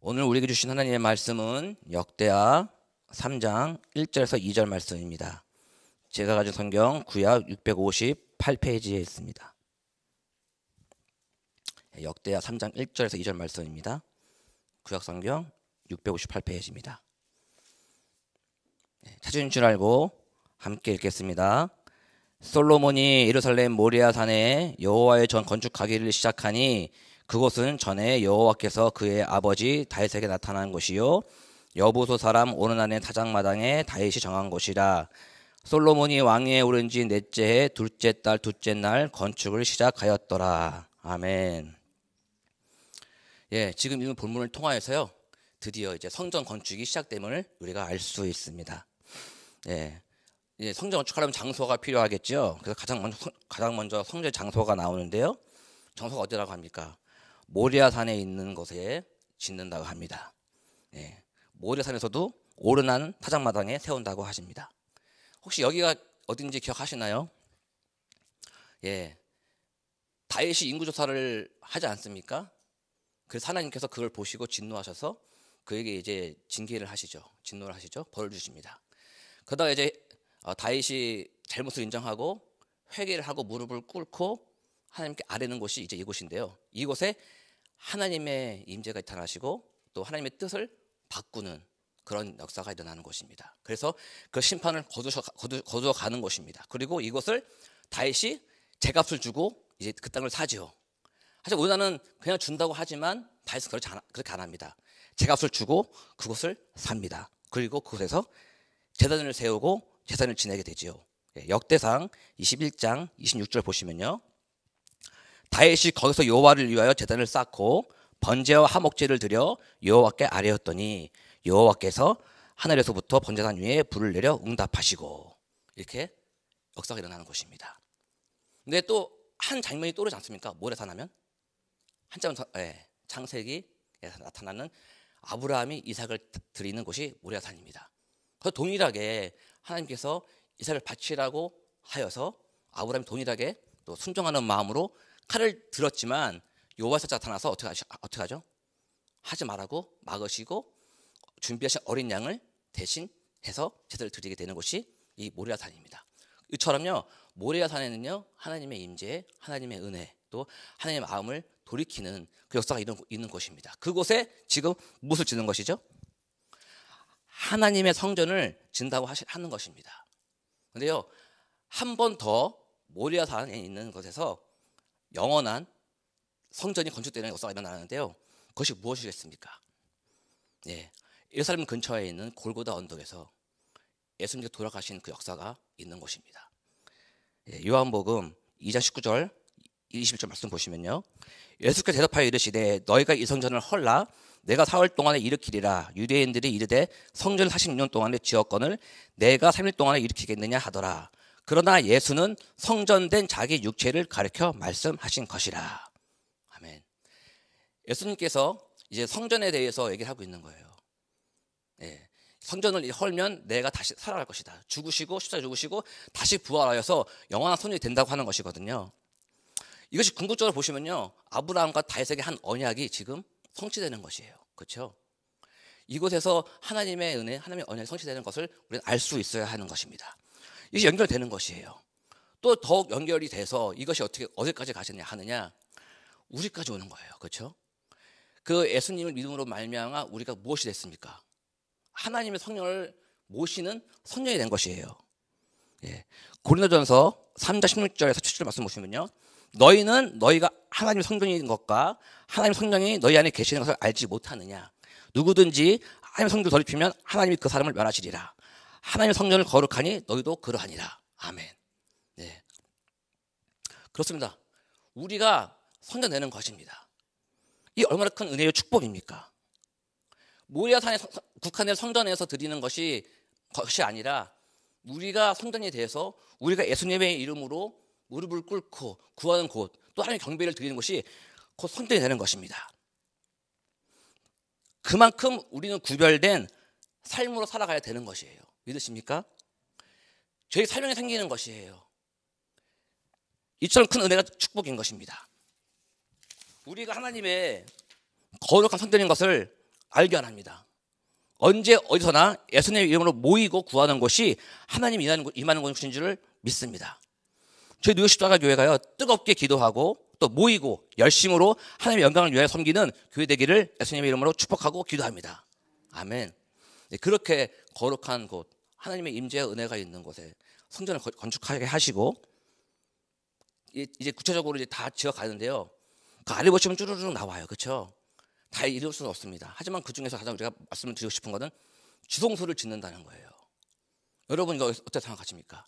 오늘 우리에게 주신 하나님의 말씀은 역대하 3장 1절에서 2절 말씀입니다. 제가 가진 성경 구약 658페이지에 있습니다. 역대하 3장 1절에서 2절 말씀입니다. 구약 성경 658페이지입니다. 찾으신 줄 알고 함께 읽겠습니다. 솔로몬이 예루살렘 모리아 산에 여호와의 전 건축하기를 시작하니 그곳은 전에 여호와께서 그의 아버지 다윗에게 나타난 곳이요 여부소 사람 오르난의 타작마당에 다윗이 정한 곳이라. 솔로몬이 왕위에 오른 지 넷째 해 둘째 달 둘째 날 건축을 시작하였더라. 아멘. 지금 읽은 본문을 통하여서요, 드디어 이제 성전 건축이 시작됨을 우리가 알 수 있습니다. 성전 건축하려면 장소가 필요하겠죠. 그래서 가장 먼저 성전 장소가 나오는데요. 장소가 어디라고 합니까? 모리아 산에 있는 곳에 짓는다고 합니다. 모리아 산에서도 오르난 타작마당에 세운다고 하십니다. 혹시 여기가 어딘지 기억하시나요? 다윗이 인구조사를 하지 않습니까? 그래서 하나님께서 그걸 보시고 진노하셔서 그에게 이제 징계를 하시죠. 진노를 하시죠. 벌을 주십니다. 그러다가 이제 다윗이 잘못을 인정하고 회개를 하고 무릎을 꿇고 하나님께 아뢰는 곳이 이제 이곳인데요. 이곳에 하나님의 임재가 나타나시고 또 하나님의 뜻을 바꾸는 그런 역사가 일어나는 곳입니다. 그래서 그 심판을 거두어 가는 곳입니다. 그리고 이곳을 다윗이 제값을 주고 이제 그 땅을 사지요. 사실 우리나라는 그냥 준다고 하지만 다윗은 그렇게 안 합니다. 제값을 주고 그곳을 삽니다. 그리고 그곳에서 제단을 세우고 제단을 지내게 되지요. 역대상 21장 26절 보시면요, 다윗이 거기서 여호와를 위하여 제단을 쌓고 번제와 화목제를 드려 여호와께 아뢰었더니 여호와께서 하늘에서부터 번제단 위에 불을 내려 응답하시고, 이렇게 역사가 일어나는 것입니다. 근데 또 한 장면이 떠오르지 않습니까? 모래산 하면 한참 창세기 나타나는 아브라함이 이삭을 드리는 곳이 모리아산입니다. 그래서 동일하게 하나님께서 이삭을 바치라고 하여서 아브라함이 동일하게 또 순종하는 마음으로 칼을 들었지만 여호와께서 나타나서 어떻게 하죠? 하지 말라고 막으시고 준비하신 어린 양을 대신해서 제사를 드리게 되는 곳이 이 모리아산입니다. 이처럼요, 모리아산에는요 하나님의 임재, 하나님의 은혜, 또 하나님의 마음을 돌이키는 그 역사가 있는 곳입니다. 그곳에 지금 무엇을 짓는 것이죠? 하나님의 성전을 짓는다고 하는 것입니다. 그런데요, 한 번 더 모리아산에 있는 곳에서 영원한 성전이 건축되는 역사가 일어나는데요. 그것이 무엇이겠습니까? 예루살렘 근처에 있는 골고다 언덕에서 예수님께서 돌아가신 그 역사가 있는 곳입니다. 요한복음 2장 19절 21절 말씀 보시면요, 예수께서 대답하여 이르시되 너희가 이 성전을 헐라 내가 사흘 동안에 일으키리라. 유대인들이 이르되 성전을 46년 동안에 지었거늘 내가 3일 동안에 일으키겠느냐 하더라. 그러나 예수는 성전된 자기 육체를 가리켜 말씀하신 것이라. 아멘. 예수님께서 이제 성전에 대해서 얘기를 하고 있는 거예요. 성전을 헐면 내가 다시 살아갈 것이다. 죽으시고 십자가에 죽으시고 다시 부활하여서 영원한 성전이 된다고 하는 것이거든요. 이것이 궁극적으로 보시면요, 아브라함과 다윗에게 한 언약이 지금 성취되는 것이에요. 그렇죠? 이곳에서 하나님의 은혜, 하나님의 언약이 성취되는 것을 우리는 알 수 있어야 하는 것입니다. 이것이 연결되는 것이에요. 또 더욱 연결이 돼서 이것이 어디까지 하느냐, 우리까지 오는 거예요. 그렇죠? 그 예수님을 믿음으로 말미암아 우리가 무엇이 됐습니까? 하나님의 성령을 모시는 성령이 된 것이에요. 고린도전서 3장 16절에서 17절 말씀 보시면요, 너희는 너희가 하나님의 성전인 것과 하나님의 성령이 너희 안에 계시는 것을 알지 못하느냐. 누구든지 하나님의 성전을 더럽히면 하나님이 그 사람을 멸하시리라. 하나님의 성전을 거룩하니 너희도 그러하니라. 아멘. 그렇습니다. 우리가 성전 내는 것입니다. 이 얼마나 큰 은혜의 축복입니까? 모리아산에 국한된 성전에서 드리는 것이 아니라 우리가 성전에 대해서 우리가 예수님의 이름으로 무릎을 꿇고 구하는 곳, 또 하나님의 경배를 드리는 것이 곧 성전이 되는 것입니다. 그만큼 우리는 구별된 삶으로 살아가야 되는 것이에요. 믿으십니까? 저희 삶에 생기는 것이에요. 이처럼 큰 은혜가 축복인 것입니다. 우리가 하나님의 거룩한 성전인 것을 알게 안 합니다. 언제 어디서나 예수님의 이름으로 모이고 구하는 곳이 하나님 임하는 곳인 줄을 믿습니다. 저희 뉴욕 십자가 교회가요, 뜨겁게 기도하고 또 모이고 열심으로 하나님의 영광을 위하여 섬기는 교회 되기를 예수님의 이름으로 축복하고 기도합니다. 아멘. 그렇게 거룩한 곳, 하나님의 임재와 은혜가 있는 곳에 성전을 건축하게 하시고, 이제 구체적으로 이제 다 지어 가는데요. 그 아래 보시면 쭈루룩 나와요. 그렇죠? 다 이룰 수는 없습니다. 하지만 그 중에서 가장 우리가 말씀을 드리고 싶은 것은 지성소를 짓는다는 거예요. 여러분 이거 어떻게 생각하십니까?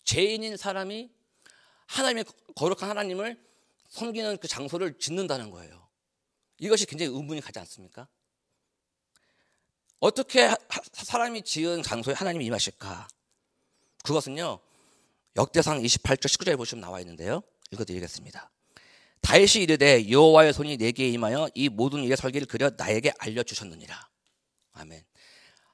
죄인인 사람이 하나님의 거룩한 하나님을 섬기는 그 장소를 짓는다는 거예요. 이것이 굉장히 의문이 가지 않습니까? 어떻게 사람이 지은 장소에 하나님이 임하실까? 그것은요, 역대상 28절 19절에 보시면 나와 있는데요. 읽어드리겠습니다. 다윗이 이르되 여호와의 손이 내게 임하여 이 모든 일의 설계를 그려 나에게 알려주셨느니라. 아멘.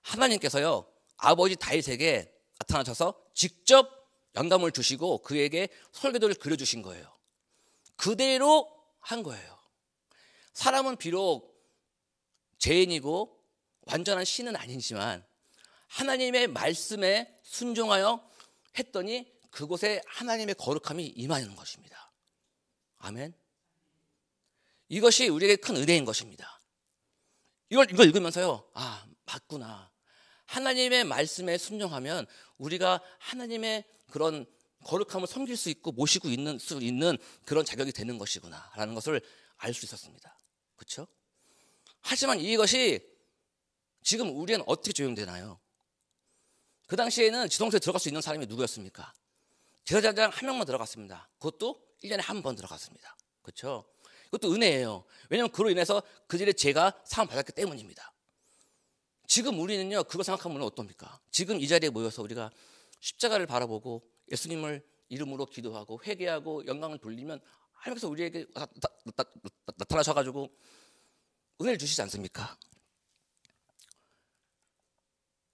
하나님께서요, 아버지 다윗에게 나타나셔서 직접 영감을 주시고 그에게 설계도를 그려주신 거예요. 그대로 한 거예요. 사람은 비록 죄인이고 완전한 신은 아니지만 하나님의 말씀에 순종하여 했더니 그곳에 하나님의 거룩함이 임하는 것입니다. 아멘. 이것이 우리에게 큰 은혜인 것입니다. 이걸 읽으면서요, 아, 맞구나. 하나님의 말씀에 순종하면 우리가 하나님의 그런 거룩함을 섬길 수 있고 모시고 수 있는 그런 자격이 되는 것이구나 라는 것을 알 수 있었습니다. 그렇죠? 하지만 이것이 지금 우리는 어떻게 적용되나요? 그 당시에는 지성소에 들어갈 수 있는 사람이 누구였습니까? 제사장 한 명만 들어갔습니다. 그것도 1년에 한 번 들어갔습니다. 그렇죠? 이것도 은혜예요. 왜냐하면 그로 인해서 그들의 죄가 사함받았기 때문입니다. 지금 우리는요, 그거 생각하면 어떻습니까? 지금 이 자리에 모여서 우리가 십자가를 바라보고 예수님을 이름으로 기도하고 회개하고 영광을 돌리면 하나님께서 우리에게 나타나셔가지고 은혜를 주시지 않습니까?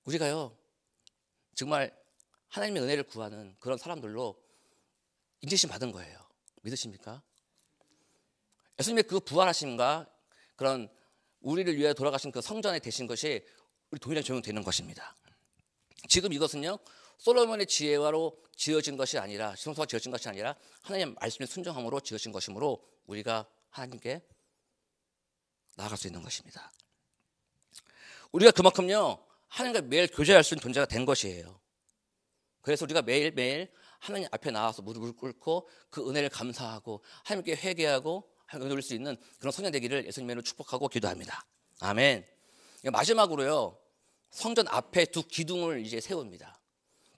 우리가요, 정말 하나님의 은혜를 구하는 그런 사람들로 인지심 받은 거예요. 믿으십니까? 예수님의 그 부활하심과 그런 우리를 위해 돌아가신 그 성전에 되신 것이 우리 동일하게 적용되는 것입니다. 지금 이것은요, 솔로몬의 지혜로 지어진 것이 아니라, 지성소가 지어진 것이 아니라 하나님의 말씀에 순종함으로 지어진 것이므로 우리가 하나님께 나아갈 수 있는 것입니다. 우리가 그만큼요, 하나님과 매일 교제할 수 있는 존재가 된 것이에요. 그래서 우리가 매일매일 하나님 앞에 나와서 무릎을 꿇고 그 은혜를 감사하고 하나님께 회개하고 하나님께 누릴 수 있는 그런 성전 되기를 예수님으로 축복하고 기도합니다. 아멘. 마지막으로요, 성전 앞에 두 기둥을 이제 세웁니다.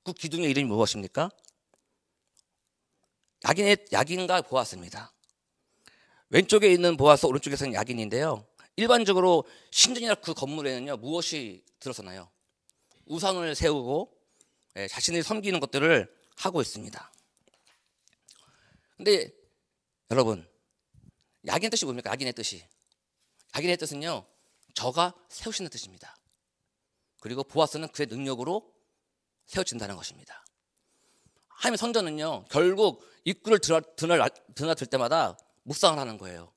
그 기둥의 이름이 무엇입니까? 야긴과 보아스입니다. 왼쪽에 있는 보아스, 오른쪽에서는 야긴인데요. 일반적으로 신전이나 그 건물에는요, 무엇이 들어서나요? 우상을 세우고 자신이 섬기는 것들을 하고 있습니다. 근데 여러분, 야긴의 뜻이 뭡니까? 야긴의 뜻은요, 저가 세우시는 뜻입니다. 그리고 보아스는 그의 능력으로 세워진다는 것입니다. 하나님의 성전은요, 결국 입구를 드나들 때마다 묵상을 하는 거예요.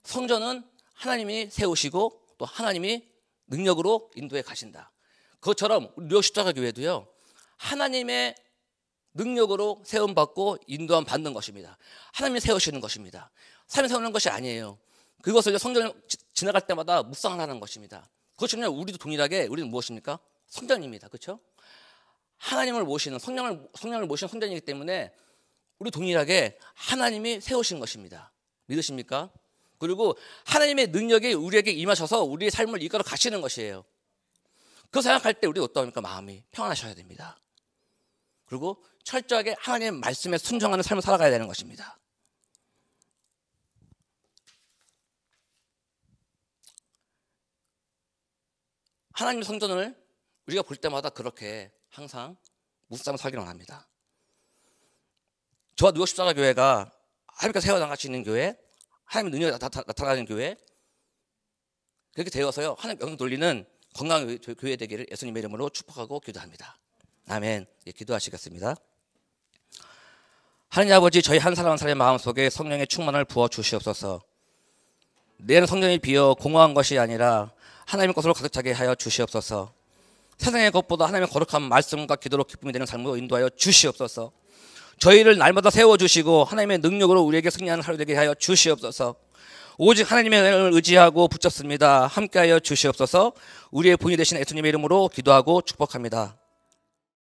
성전은 하나님이 세우시고 또 하나님이 능력으로 인도해 가신다. 그것처럼 뉴욕 십자가 교회도요, 하나님의 능력으로 세움받고 인도함 받는 것입니다. 하나님이 세우시는 것입니다. 사람이 세우는 것이 아니에요. 그것을 성전을 지나갈 때마다 묵상을 하는 것입니다. 그것처럼 우리도 동일하게 우리는 무엇입니까? 성전입니다. 그렇죠? 하나님을 모시는 성령을 모시는 성전이기 때문에 우리 동일하게 하나님이 세우신 것입니다. 믿으십니까? 그리고 하나님의 능력이 우리에게 임하셔서 우리의 삶을 이끌어 가시는 것이에요. 그 생각할 때 우리 어떠합니까? 마음이 평안하셔야 됩니다. 그리고 철저하게 하나님의 말씀에 순종하는 삶을 살아가야 되는 것입니다. 하나님의 성전을 우리가 볼 때마다 그렇게 항상 묵상을 살기를 원합니다. 저와 뉴욕 십자가 교회가 하나님께서 세워나가시는 교회, 하나님의 능력이 나타나는 교회, 그렇게 되어서요, 하나님 영광 돌리는 건강한 교회 되기를 예수님의 이름으로 축복하고 기도합니다. 아멘. 예, 기도하시겠습니다. 하나님 아버지, 저희 한 사람 한 사람의 마음속에 성령의 충만을 부어 주시옵소서. 내는 성전이 비어 공허한 것이 아니라 하나님의 것으로 가득 차게 하여 주시옵소서. 세상의 것보다 하나님의 거룩한 말씀과 기도로 기쁨이 되는 삶으로 인도하여 주시옵소서. 저희를 날마다 세워주시고 하나님의 능력으로 우리에게 승리하는 하루 되게 하여 주시옵소서. 오직 하나님의 은혜를 의지하고 붙잡습니다. 함께하여 주시옵소서. 우리의 본이 되신 예수님의 이름으로 기도하고 축복합니다.